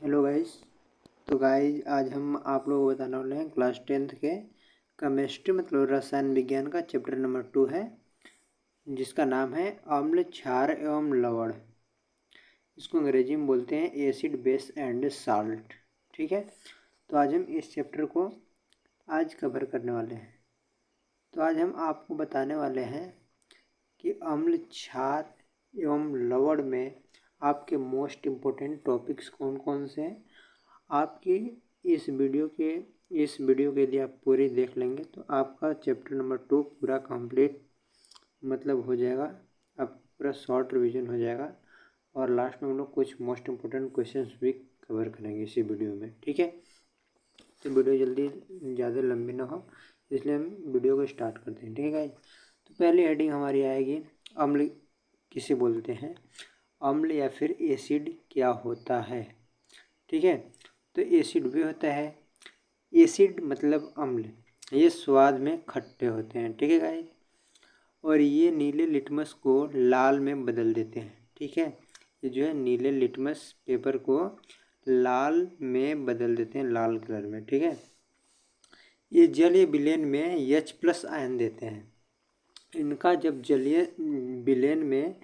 Hello guys. तो guys आज हम आप लोगों को बताने वाले हैं क्लास 10th के केमिस्ट्री मतलब रसायन विज्ञान का चैप्टर नंबर 2 है, जिसका नाम है अम्ल, क्षार एवं लवण। इसको अंग्रेजी में बोलते हैं एसिड, बेस एंड साल्ट। ठीक है, तो आज हम इस चैप्टर को आज कवर करने वाले हैं। तो आज हम आपको बताने वाले हैं कि अम्ल, क्षार एवं लवण में आपके मोस्ट इम्पोर्टेंट टॉपिक्स कौन कौन से हैं। आपकी इस वीडियो के यदि आप पूरी देख लेंगे तो आपका चैप्टर नंबर 2 पूरा कंप्लीट मतलब हो जाएगा, आप पूरा शॉर्ट रिवीजन हो जाएगा। और लास्ट में हम लोग कुछ मोस्ट इम्पोर्टेंट क्वेश्चंस भी कवर करेंगे इसी वीडियो में। ठीक है, तो वीडियो जल्दी ज़्यादा लंबी ना हो, इसलिए हम वीडियो को स्टार्ट करते हैं। ठीक है, तो पहली हेडिंग हमारी आएगी अम्ल किसे बोलते हैं, अम्ल या फिर एसिड क्या होता है। ठीक है, तो एसिड भी होता है। एसिड मतलब अम्ल, ये स्वाद में खट्टे होते हैं। ठीक है गाइस, और ये नीले लिटमस को लाल में बदल देते हैं। ठीक है, ये जो है नीले लिटमस पेपर को लाल में बदल देते हैं, लाल कलर में। ठीक है, ये जलीय विलयन में H+ आयन देते हैं। इनका जब जलीय विलयन में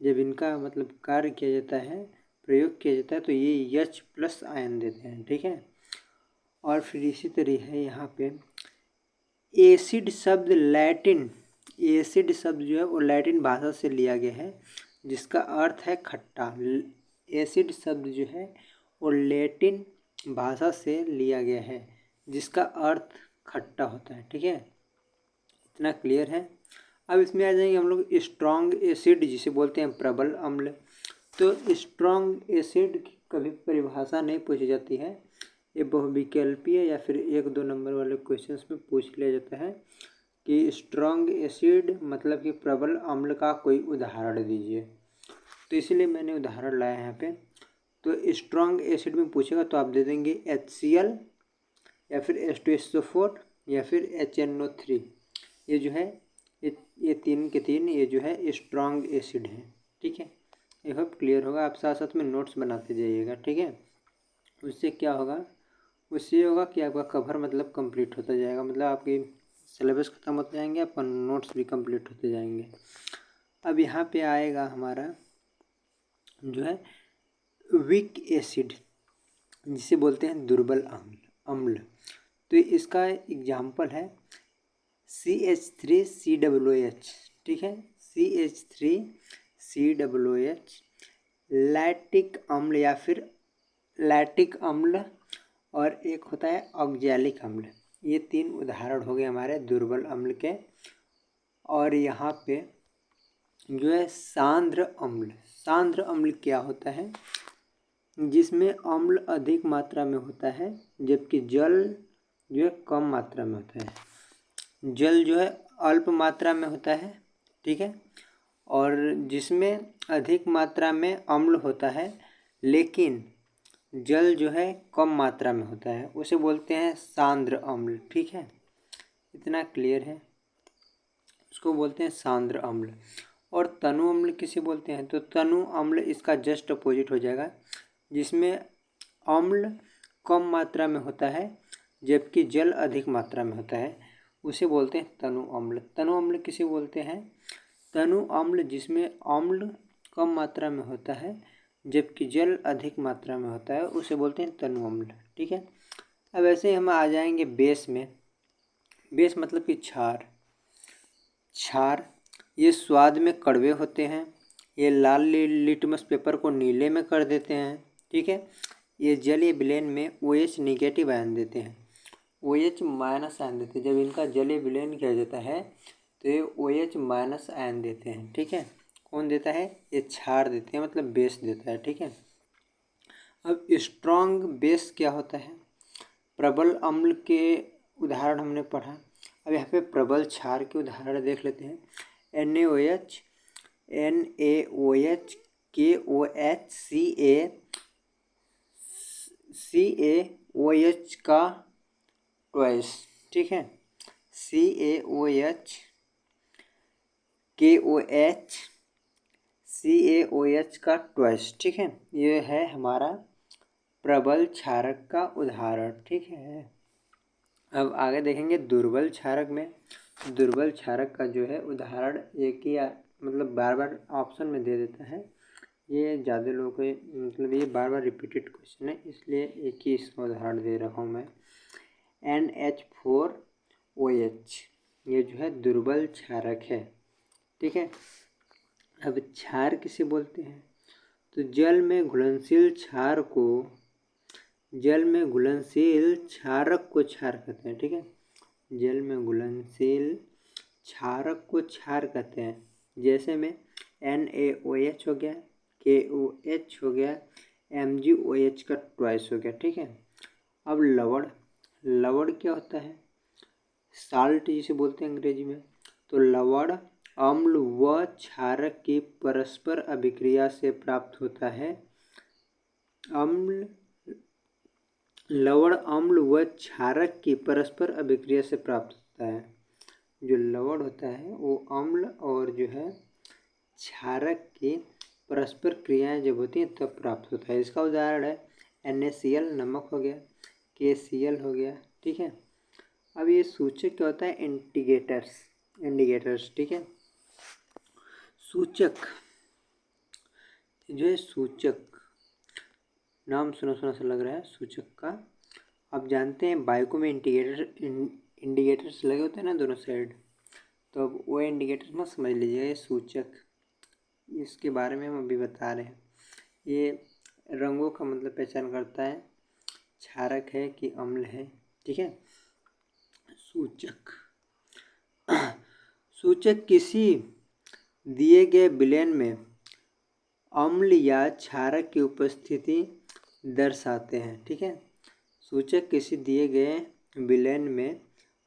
जब इनका मतलब कार्य किया जाता है, प्रयोग किया जाता है, तो ये H+ आयन देते हैं। ठीक है, और फिर इसी तरह है यहाँ पे एसिड शब्द लैटिन, एसिड शब्द जो है वो लैटिन भाषा से लिया गया है, जिसका अर्थ है खट्टा। एसिड शब्द जो है वो लैटिन भाषा से लिया गया है, जिसका अर्थ खट्टा होता है। ठीक है, इतना क्लियर है। अब इसमें आ जाएंगे हम लोग स्ट्रॉन्ग एसिड, जिसे बोलते हैं प्रबल अम्ल। तो स्ट्रॉन्ग एसिड की कभी परिभाषा नहीं पूछी जाती है, ये बहुविकल्पीय या फिर 1-2 नंबर वाले क्वेश्चंस में पूछ लिया जाता है कि स्ट्रॉन्ग एसिड मतलब कि प्रबल अम्ल का कोई उदाहरण दीजिए। तो इसीलिए मैंने उदाहरण लाया यहाँ पे। तो स्ट्रॉन्ग एसिड में पूछेगा तो आप दे देंगे HCl या फिर H2SO4 या फिर HNO3। ये जो है ये तीन के तीन ये जो है स्ट्रॉन्ग एसिड है। ठीक है, ये होप क्लियर होगा। आप साथ साथ में नोट्स बनाते जाइएगा। ठीक है, उससे क्या होगा, उससे ये होगा कि आपका कवर मतलब कंप्लीट होता जाएगा, मतलब आपकी सिलेबस ख़त्म होते जाएंगे, आपका नोट्स भी कंप्लीट होते जाएंगे। अब यहाँ पे आएगा हमारा जो है वीक एसिड, जिसे बोलते हैं दुर्बल अम्ल। तो इसका एग्जाम्पल है CH3COOH। ठीक है, CH3COOH, लैक्टिक अम्ल या फिर लैक्टिक अम्ल, और एक होता है ऑक्जेलिक अम्ल। ये 3 उदाहरण हो गए हमारे दुर्बल अम्ल के। और यहाँ पे जो है सांद्र अम्ल, सांद्र अम्ल क्या होता है, जिसमें अम्ल अधिक मात्रा में होता है जबकि जल जो है कम मात्रा में होता है। जल जो है अल्प मात्रा में होता है। ठीक है, और जिसमें अधिक मात्रा में अम्ल होता है लेकिन जल जो है कम मात्रा में होता है, उसे बोलते हैं सांद्र अम्ल। ठीक है, इतना क्लियर है, उसको बोलते हैं सांद्र अम्ल। और तनु अम्ल किसे बोलते हैं, तो तनु अम्ल इसका जस्ट अपोजिट हो जाएगा, जिसमें अम्ल कम मात्रा में होता है जबकि जल अधिक मात्रा में होता है, उसे बोलते हैं तनु अम्ल। तनु अम्ल किसे बोलते हैं, तनु अम्ल जिसमें अम्ल कम मात्रा में होता है जबकि जल अधिक मात्रा में होता है, उसे बोलते हैं तनु अम्ल। ठीक है, अब ऐसे ही हम आ जाएंगे बेस में। बेस मतलब कि क्षार। क्षार ये स्वाद में कड़वे होते हैं, ये लाल लिटमस पेपर को नीले में कर देते हैं। ठीक है, ये जलीय विलयन में OH निगेटिव आयन देते हैं, OH माइनस आयन देते हैं। जब इनका जलीय विलयन किया जाता है तो ये OH माइनस आयन देते हैं। ठीक है, कौन देता है, ये क्षार देते हैं, मतलब बेस देता है। ठीक है, अब स्ट्रॉन्ग बेस क्या होता है, प्रबल अम्ल के उदाहरण हमने पढ़ा। अब यहाँ पे प्रबल क्षार के उदाहरण देख लेते हैं। NaOH, KOH, CaOH का ट्वाइस। ठीक है, CaOH, KOH, CaOH का ट्वाइस। ठीक है, ये है हमारा प्रबल क्षारक का उदाहरण। ठीक है, अब आगे देखेंगे दुर्बल क्षारक में। दुर्बल क्षारक का जो है उदाहरण एक ही मतलब बार बार ऑप्शन में दे देता है, ये ज़्यादा लोगों को मतलब ये बार बार रिपीटेड क्वेश्चन है, इसलिए एक ही इसका उदाहरण दे रहा हूँ मैं। NH4OH ये जो है दुर्बल क्षारक है। ठीक है, अब क्षार किसे बोलते हैं? तो जल में घुलनशील क्षार को क्षार कहते हैं। ठीक है, जल में घुलनशील क्षारक को क्षार कहते हैं। जैसे में NaOH हो गया, KOH हो गया, MgOH का ट्वाइस हो गया। ठीक है, अब लवण क्या होता है? साल्ट जिसे बोलते हैं अंग्रेजी में। तो लवण अम्ल व क्षारक की परस्पर अभिक्रिया से प्राप्त होता है। लवण अम्ल व क्षारक की परस्पर अभिक्रिया से प्राप्त होता है। जो लवण होता है वो अम्ल और जो है क्षारक की परस्पर क्रियाएं जब होती हैं तब प्राप्त होता है। इसका उदाहरण है NaCl नमक हो गया, KCl हो गया। ठीक है, अब ये सूचक क्या होता है? इंडिकेटर्स। ठीक है, सूचक जो है, सूचक नाम सुना सुना सा लग रहा है सूचक का। आप जानते हैं बाइकों में इंडिकेटर्स लगे होते हैं ना दोनों साइड, तो अब वो इंडिकेटर मत समझ लीजिएगा, ये सूचक, इसके बारे में हम अभी बता रहे हैं। ये रंगों का मतलब पहचान करता है, क्षारक है कि अम्ल है। ठीक है, सूचक किसी दिए गए विलयन में अम्ल या क्षारक की उपस्थिति दर्शाते हैं। ठीक है, सूचक किसी दिए गए विलयन में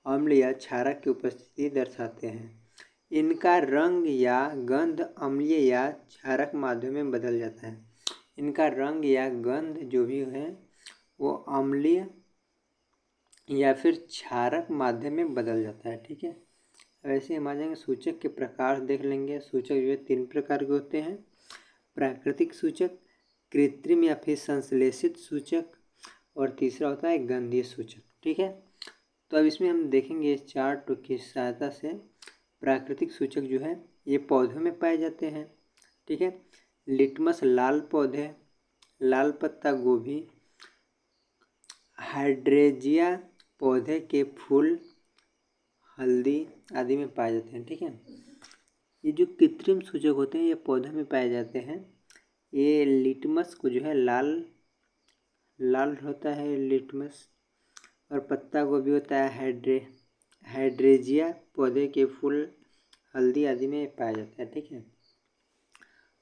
अम्ल या क्षारक की उपस्थिति दर्शाते हैं। इनका रंग या गंध अम्लीय या क्षारक माध्यम में बदल जाता है। इनका रंग या गंध जो भी है वो अम्लीय या फिर क्षारक माध्यम में बदल जाता है। ठीक है, वैसे हम आ जाएंगे सूचक के प्रकार देख लेंगे। सूचक जो है 3 प्रकार के होते हैं, प्राकृतिक सूचक, कृत्रिम या फिर संश्लेषित सूचक, और तीसरा होता है गंधीय सूचक। ठीक है, तो अब इसमें हम देखेंगे इस चार्ट की सहायता से। प्राकृतिक सूचक जो है ये पौधों में पाए जाते हैं। ठीक है, लिटमस लाल पौधे, लाल पत्ता गोभी, हाइड्रेंजिया पौधे के फूल, हल्दी आदि में पाए जाते हैं। ठीक है, ये जो कृत्रिम सूचक होते हैं ये पौधों में पाए जाते हैं। ये लिटमस को जो है लाल होता है लिटमस, और पत्ता गोभी होता है हाइड्रेंजिया पौधे के फूल, हल्दी आदि में पाया जाता है। ठीक है,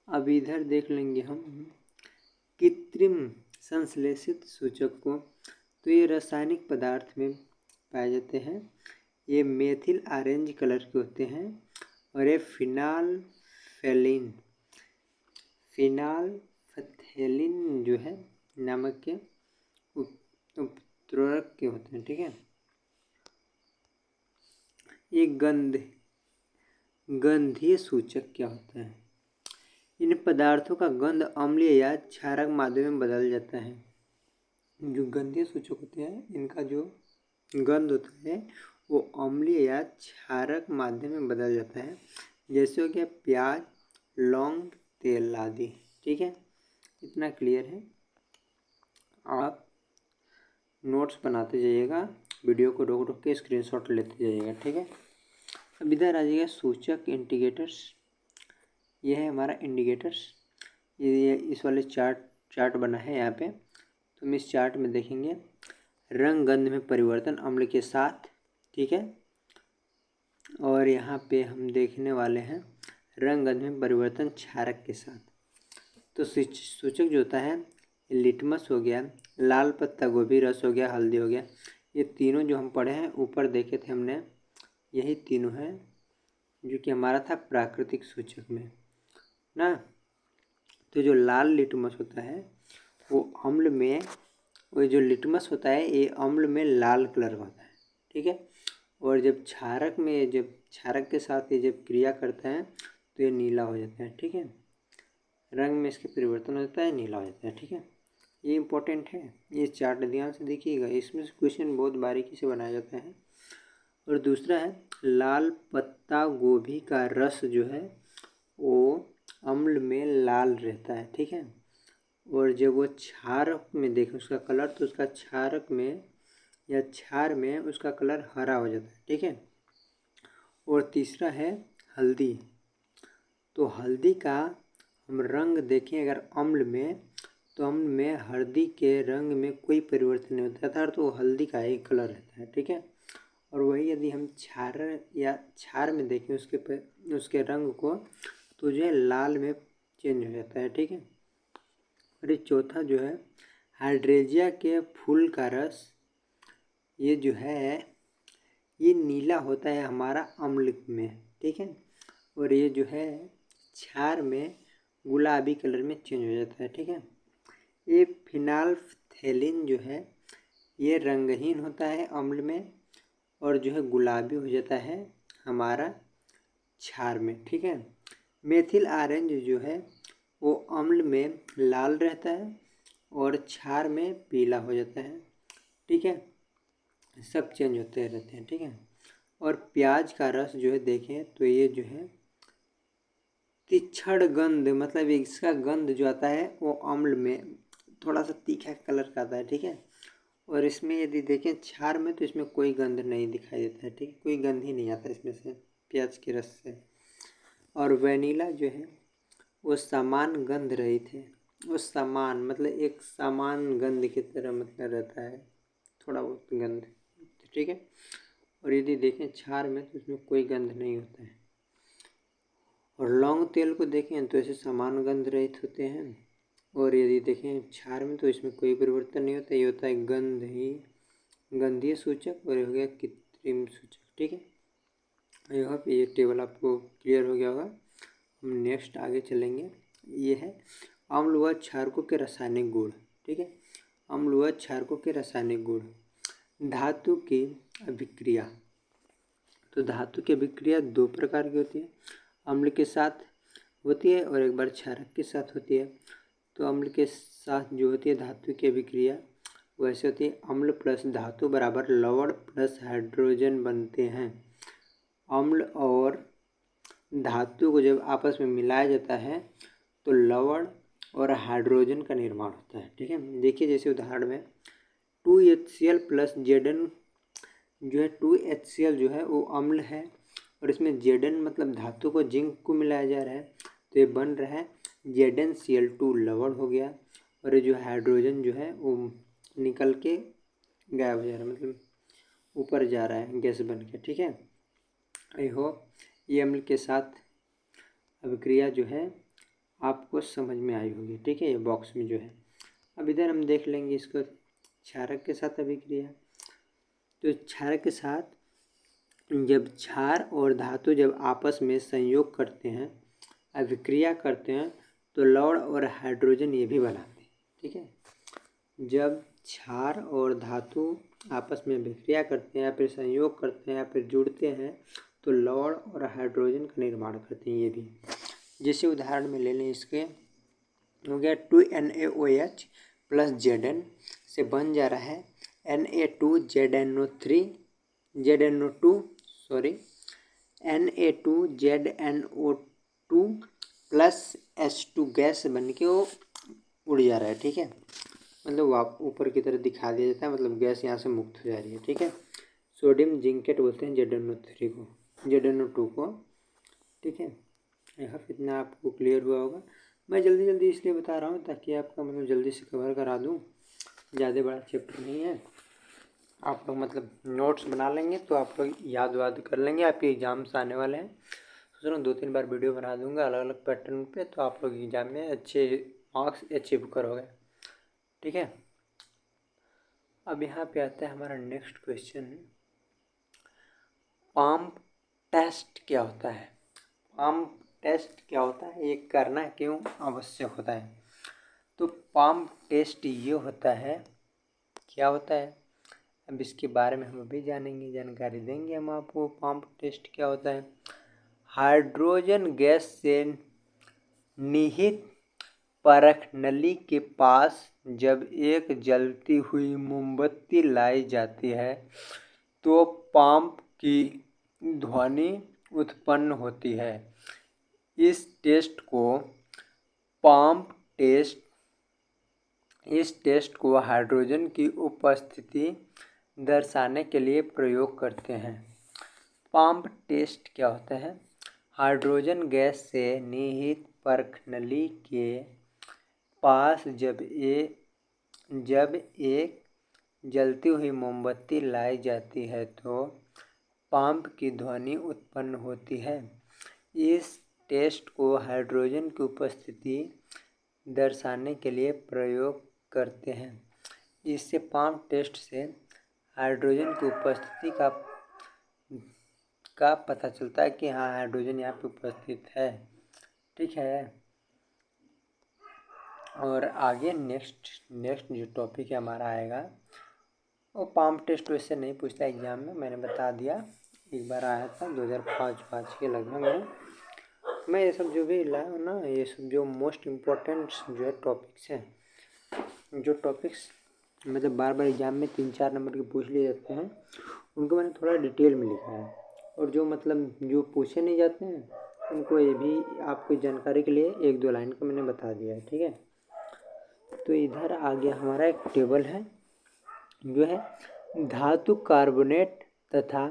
अब इधर देख लेंगे हम कृत्रिम संश्लेषित सूचक को। तो ये रासायनिक पदार्थ में पाए जाते हैं। ये मेथिल ऑरेंज कलर के होते हैं, और ये फिनाल्फथैलीन जो है नमक के उपद्रवक के होते हैं। ठीक है, ये गंधीय सूचक क्या होता है? इन पदार्थों का गंध अम्लीय या क्षारक माध्यम में बदल जाता है। जो गंधीय सूचक होते हैं इनका जो गंध होता है वो अम्लीय या क्षारक माध्यम में बदल जाता है। जैसे हो गया प्याज, लौंग, तेल आदि। ठीक है, इतना क्लियर है। आप नोट्स बनाते जाइएगा, वीडियो को रोक रोक के स्क्रीनशॉट लेते जाइएगा। ठीक है, अब इधर आ जाइएगा सूचक इंडिकेटर्स। ये है हमारा इंडिकेटर्स। ये इस वाले चार्ट बना है यहाँ पे। तो हम इस चार्ट में देखेंगे रंग गंध में परिवर्तन अम्ल के साथ। ठीक है, और यहाँ पे हम देखने वाले हैं रंग गंध में परिवर्तन क्षारक के साथ। तो सूचक जो होता है लिटमस हो गया, लाल पत्ता गोभी रस हो गया, हल्दी हो गया, ये तीनों जो हम पढ़े हैं ऊपर देखे थे हमने, यही तीनों हैं जो कि हमारा था प्राकृतिक सूचक में ना। तो जो लाल लिटमस होता है वो अम्ल में, वो जो लिटमस होता है ये अम्ल में लाल कलर का होता है। ठीक है, और जब क्षारक के साथ ये जब क्रिया करता है तो ये नीला हो जाता है। ठीक है, रंग में इसके परिवर्तन हो जाता है, नीला हो जाता है। ठीक है, ये इम्पोर्टेंट है, ये चार्ट ध्यान से देखिएगा, इसमें से क्वेश्चन बहुत बारीकी से बनाया जाता है। और दूसरा है लाल पत्ता गोभी का रस जो है वो अम्ल में लाल रहता है, ठीक है। और जब वो क्षारक में देखें उसका कलर, तो उसका क्षारक में या क्षार में उसका कलर हरा हो जाता है, ठीक है। और तीसरा है हल्दी, तो हल्दी का हम रंग देखें अगर अम्ल में, तो अम्ल में हल्दी के रंग में कोई परिवर्तन नहीं होता था, तो हल्दी का एक कलर रहता है, ठीक है। और वही यदि हम क्षार या क्षार में देखें उसके रंग को, तो जो है लाल में चेंज हो जाता है, ठीक है। और ये चौथा जो है हाइड्रेंजिया के फूल का रस, ये जो है ये नीला होता है हमारा अम्ल में, ठीक है। और ये जो है क्षार में गुलाबी कलर में चेंज हो जाता है, ठीक है। ये फिनाल्फ्थेलिन जो है ये रंगहीन होता है अम्ल में, और जो है गुलाबी हो जाता है हमारा क्षार में, ठीक है। मेथिल ऑरेंज जो है वो अम्ल में लाल रहता है और क्षार में पीला हो जाता है, ठीक है। सब चेंज होते रहते हैं, ठीक है। और प्याज का रस जो है देखें तो ये जो है तीक्ष्ण गंध, मतलब इसका गंध जो आता है वो अम्ल में थोड़ा सा तीखा कलर का आता है, ठीक है। और इसमें यदि देखें क्षार में, तो इसमें कोई गंध नहीं दिखाई देता है, ठीक है, कोई गंध ही नहीं आता इसमें से प्याज के रस से। और वेनिला जो है वो समान गंध रहित है, वो समान मतलब एक समान गंध की तरह मतलब रहता है, थोड़ा बहुत गंध, ठीक है। और यदि देखें क्षार में, तो इसमें कोई गंध नहीं होता है। और लौंग तेल को देखें तो ऐसे समान गंध रहित होते हैं। और यदि देखें क्षार में, तो इसमें कोई परिवर्तन नहीं होता, ये होता है गंधीय सूचक, और ये हो गया कृत्रिम सूचक, ठीक है। आई होप ये टेबल आपको क्लियर हो गया होगा। हम नेक्स्ट आगे चलेंगे, ये है अम्ल व क्षारकों के रासायनिक गुण, ठीक है। अम्ल व क्षारकों के रासायनिक गुण। धातु की अभिक्रिया, तो धातु की अभिक्रिया दो प्रकार की होती है, अम्ल के साथ होती है और एक बार क्षारक के साथ होती है। तो अम्ल के साथ जो होती है धातु की अभिक्रिया वैसे होती है, अम्ल प्लस धातु बराबर लवण प्लस हाइड्रोजन बनते हैं। अम्ल और धातु को जब आपस में मिलाया जाता है तो लवण और हाइड्रोजन का निर्माण होता है, ठीक है। देखिए जैसे उदाहरण में 2HCl प्लस Zn जो है 2HCl जो है वो अम्ल है, और इसमें Zn मतलब धातु को जिंक को मिलाया जा रहा है, तो ये बन रहा है ZnCl2 लवण हो गया, और ये जो हाइड्रोजन जो है वो निकल के गायब हो जा रहा है, मतलब ऊपर जा रहा है गैस बन के, ठीक है। आई होप ये अम्ल के साथ अभिक्रिया जो है आपको समझ में आई होगी, ठीक है। ये बॉक्स में जो है, अब इधर हम देख लेंगे इसको क्षारक के साथ अभिक्रिया। तो क्षारक के साथ जब क्षार और धातु जब आपस में संयोग करते हैं, अभिक्रिया करते हैं, तो लवण और हाइड्रोजन ये भी बनाते हैं, ठीक है। जब क्षार और धातु आपस में अभिक्रिया करते हैं या फिर संयोग करते हैं या फिर जुड़ते हैं, तो लवण और हाइड्रोजन का निर्माण करते हैं ये भी। जैसे उदाहरण में ले लें, इसके हो गया 2NaOH प्लस Zn से बन जा रहा है Na2ZNO2 प्लस H2 गैस बन के वो उड़ जा रहा है, ठीक है। मतलब आप ऊपर की तरफ दिखा दिया जाता है, मतलब गैस यहाँ से मुक्त हो जा रही है, ठीक है। सोडियम जिंकेट बोलते हैं ZNO2 को, ठीक है। यह इतना आपको क्लियर हुआ होगा। मैं जल्दी जल्दी इसलिए बता रहा हूँ ताकि आपका मतलब जल्दी से कवर करा दूँ, ज़्यादा बड़ा चैप्टर नहीं है। आप लोग मतलब नोट्स बना लेंगे तो आप लोग याद वाद कर लेंगे, आपके एग्ज़ाम्स आने वाले हैं। सोच रहा हूँ 2-3 बार वीडियो बना दूंगा अलग अलग पैटर्न पे, तो आप लोग एग्ज़ाम में अच्छे मार्क्स अचीव करोगे, ठीक है। अब यहाँ पे आता है हमारा नेक्स्ट क्वेश्चन, पंप टेस्ट क्या होता है। पंप टेस्ट क्या होता है, ये करना क्यों आवश्यक होता है। तो पंप टेस्ट ये होता है, क्या होता है, अब इसके बारे में हम अभी जानेंगे, जानकारी देंगे हम आपको। पंप टेस्ट क्या होता है, हाइड्रोजन गैस से निहित परखनली के पास जब एक जलती हुई मोमबत्ती लाई जाती है तो पंप की ध्वनि उत्पन्न होती है। इस टेस्ट को हाइड्रोजन की उपस्थिति दर्शाने के लिए प्रयोग करते हैं। पंप टेस्ट क्या होता है? हाइड्रोजन गैस से निहित परखनली के पास जब एक जलती हुई मोमबत्ती लाई जाती है तो पंप की ध्वनि उत्पन्न होती है। इस टेस्ट को हाइड्रोजन की उपस्थिति दर्शाने के लिए प्रयोग करते हैं। इससे पंप टेस्ट से हाइड्रोजन की उपस्थिति का पता चलता है कि हाँ, हाइड्रोजन यहाँ पे उपस्थित है। ठीक है। और आगे नेक्स्ट जो टॉपिक है हमारा आएगा वो पंप टेस्ट वैसे नहीं पूछता एग्जाम में, मैंने बता दिया। एक बार आया था 2005 के लगभग में। मैं ये सब जो भी लाया हूँ ना, ये सब जो मोस्ट इम्पोर्टेंट जो है टॉपिक्स हैं, जो टॉपिक्स मतलब बार बार एग्जाम में 3-4 नंबर के पूछ लिए जाते हैं, उनको मैंने थोड़ा डिटेल में लिखा है। और जो मतलब जो पूछे नहीं जाते हैं उनको ये भी आपकी जानकारी के लिए 1-2 लाइन का मैंने बता दिया है। ठीक है। तो इधर आ गया हमारा एक टेबल है जो है धातु कार्बोनेट तथा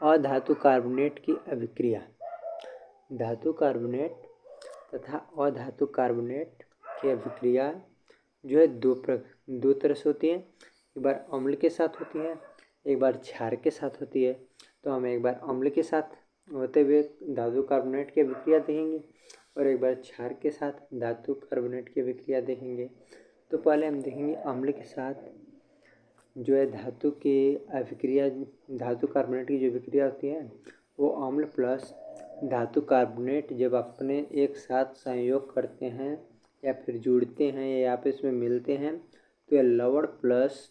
अधातु कार्बोनेट की अभिक्रिया। धातु कार्बोनेट तथा अधातु कार्बोनेट की अभिक्रिया जो है दो तरह से होती है। एक बार अम्ल के साथ होती है, एक बार क्षार के साथ होती है। तो हम एक बार अम्ल के साथ होते हुए धातु कार्बोनेट की अभिक्रिया देखेंगे और एक बार क्षार के साथ धातु कार्बोनेट की अभिक्रिया देखेंगे। तो पहले हम देखेंगे अम्ल के साथ जो है धातु की अभिक्रिया, धातु कार्बोनेट की जो अभिक्रिया होती है वो अम्ल प्लस धातु कार्बोनेट जब अपने एक साथ संयोग करते हैं या फिर जुड़ते हैं या आपस में मिलते हैं तो ये लवण प्लस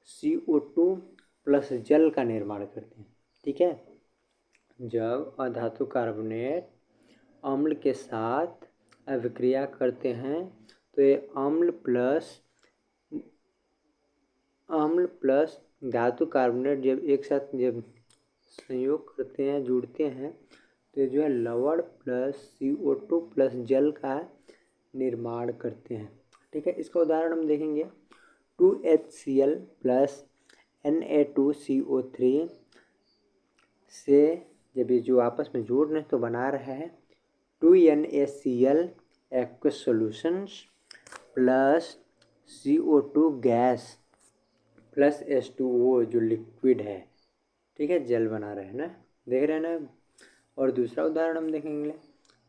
CO2 प्लस जल का निर्माण करते हैं। ठीक है। जब अधातु कार्बोनेट अम्ल के साथ अभिक्रिया करते हैं तो ये अम्ल प्लस धातु कार्बोनेट जब एक साथ जब संयोग करते हैं, जुड़ते हैं तो जो है लवण प्लस CO2 प्लस जल का निर्माण करते हैं। ठीक है। इसका उदाहरण हम देखेंगे 2HCl प्लस Na2CO3 से जब ये जो आपस में जोड़ रहे हैं तो बना रहा है 2NaCl aqueous solutions plus CO2 gas plus H2O जो लिक्विड है। ठीक है। जल बना रहे हैं ना, देख रहे हैं ना। और दूसरा उदाहरण हम देखेंगे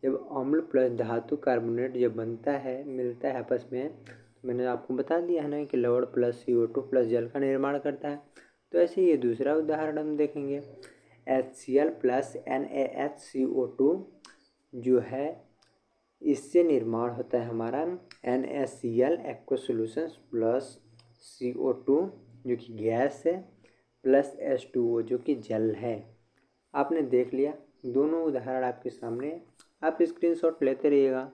जब अम्ल प्लस धातु कार्बोनेट जब बनता है, मिलता है आपस में, मैंने आपको बता दिया है ना कि लवण प्लस CO2 प्लस जल का निर्माण करता है। तो ऐसे ये दूसरा उदाहरण हम देखेंगे HCl प्लस NaHCO2 जो है इससे निर्माण होता है हमारा NaCl aqueous solutions plus CO2 जो कि गैस है प्लस H2O जो कि जल है। आपने देख लिया, दोनों उदाहरण आपके सामने। आप स्क्रीनशॉट लेते रहिएगा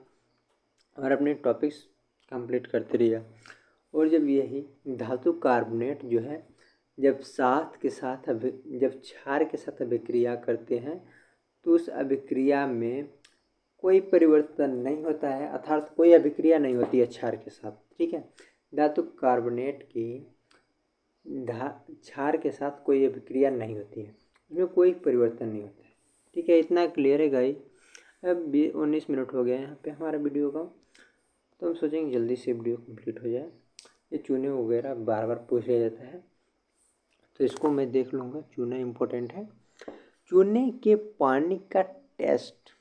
और अपने टॉपिक्स कंप्लीट करते रहिएगा। और जब यही धातु कार्बोनेट जो है जब जब क्षार के साथ अभिक्रिया करते हैं तो उस अभिक्रिया में कोई परिवर्तन नहीं होता है, अर्थात कोई अभिक्रिया नहीं होती है क्षार के साथ। ठीक है। धातु कार्बोनेट की क्षार के साथ कोई अभिक्रिया नहीं होती है, इसमें कोई परिवर्तन नहीं होता है। ठीक है। इतना क्लियर है गाइस। अब 19 मिनट हो गए हैं यहाँ पे हमारा वीडियो का, तो हम सोचेंगे जल्दी से वीडियो कंप्लीट हो जाए। ये चूने वगैरह बार बार पूछ लिया जाता है तो इसको मैं देख लूँगा। चूना इम्पोर्टेंट है। चूने के पानी का टेस्ट।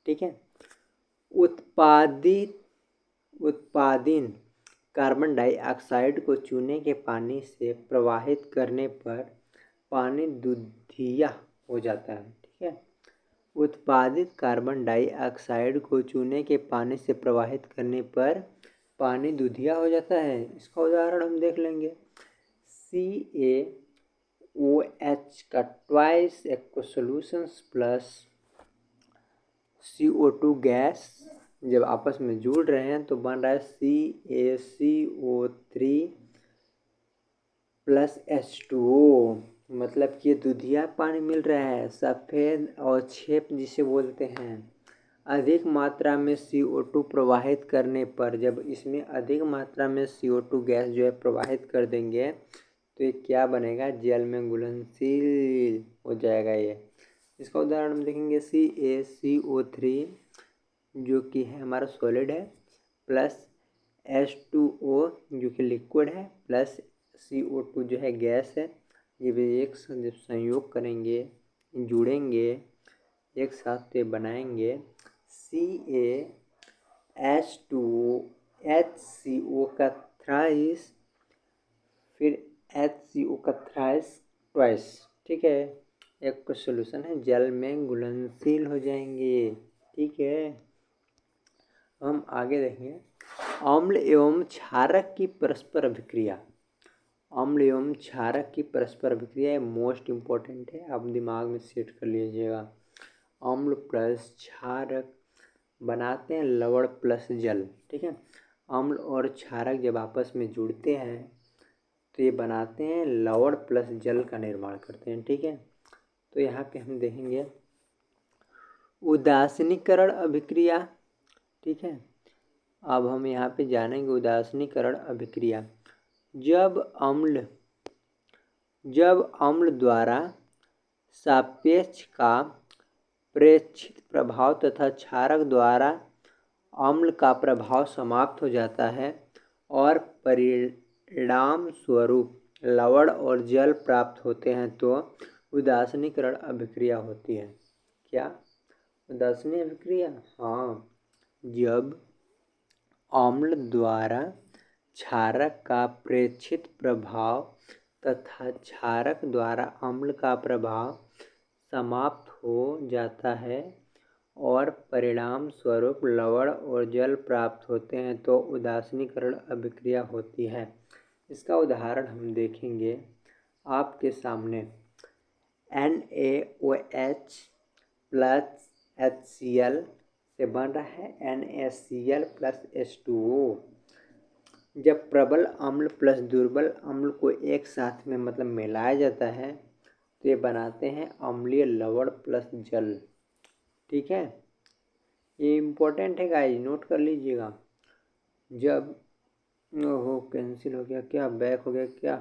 ठीक है। उत्पादित कार्बन डाइऑक्साइड को चूने के पानी से प्रवाहित करने पर पानी दूधिया हो जाता है। ठीक है। उत्पादित कार्बन डाइऑक्साइड को चूने के पानी से प्रवाहित करने पर पानी दूधिया हो जाता है। इसका उदाहरण हम देख लेंगे CaOH का twice aqueous solutions plus CO2 gas जब आपस में जुड़ रहे हैं तो बन रहा है CaCO3 प्लस H2O, मतलब कि दूधिया पानी मिल रहा है। सफ़ेद और छेप जिसे बोलते हैं, अधिक मात्रा में CO2 प्रवाहित करने पर, जब इसमें अधिक मात्रा में CO2 गैस जो है प्रवाहित कर देंगे तो ये क्या बनेगा, जल में घुलनशील हो जाएगा। ये इसका उदाहरण हम देखेंगे CaCO3 जो कि है हमारा सॉलिड है, प्लस H2O जो कि लिक्विड है, प्लस CO2 जो है गैस है। ये भी एक जब संयोग करेंगे, जुड़ेंगे एक साथ तो बनाएंगे CaH2O, HCO का थ्राइस, फिर HCO का थ्राइस ट्वाइस। ठीक है, एक कुछ सोल्यूशन है, जल में घुलनशील हो जाएंगे। ठीक है, हम आगे देखेंगे अम्ल एवं क्षारक की परस्पर अभिक्रिया। अम्ल एवं क्षारक की परस्पर अभिक्रिया मोस्ट इम्पोर्टेंट है, आप दिमाग में सेट कर लीजिएगा। अम्ल प्लस क्षारक बनाते हैं लवण प्लस जल। ठीक है, अम्ल और क्षारक जब आपस में जुड़ते हैं तो ये बनाते हैं लवण प्लस जल का निर्माण करते हैं। ठीक है, तो यहाँ पे हम देखेंगे उदासीनीकरण अभिक्रिया। ठीक है, अब हम यहाँ पे जानेंगे उदासीनीकरण अभिक्रिया। जब अम्ल द्वारा सापेक्ष का प्रेक्षित प्रभाव तथा क्षारक द्वारा अम्ल का प्रभाव समाप्त हो जाता है और परिणाम स्वरूप लवण और जल प्राप्त होते हैं तो उदासीनीकरण अभिक्रिया होती है। क्या उदासीनी अभिक्रिया? हाँ, जब अम्ल द्वारा क्षारक का प्रेक्षित प्रभाव तथा क्षारक द्वारा अम्ल का प्रभाव समाप्त हो जाता है और परिणाम स्वरूप लवण और जल प्राप्त होते हैं तो उदासीनीकरण अभिक्रिया होती है। इसका उदाहरण हम देखेंगे आपके सामने। NaOH प्लस HCl से बन रहा है NaCl प्लस H2O। जब प्रबल अम्ल प्लस दुर्बल अम्ल को एक साथ में मतलब मिलाया जाता है तो ये बनाते हैं अम्लीय लवण प्लस जल। ठीक है, ये इम्पोर्टेंट है गाइस, नोट कर लीजिएगा। जब कैंसिल हो गया क्या, बैक हो गया क्या?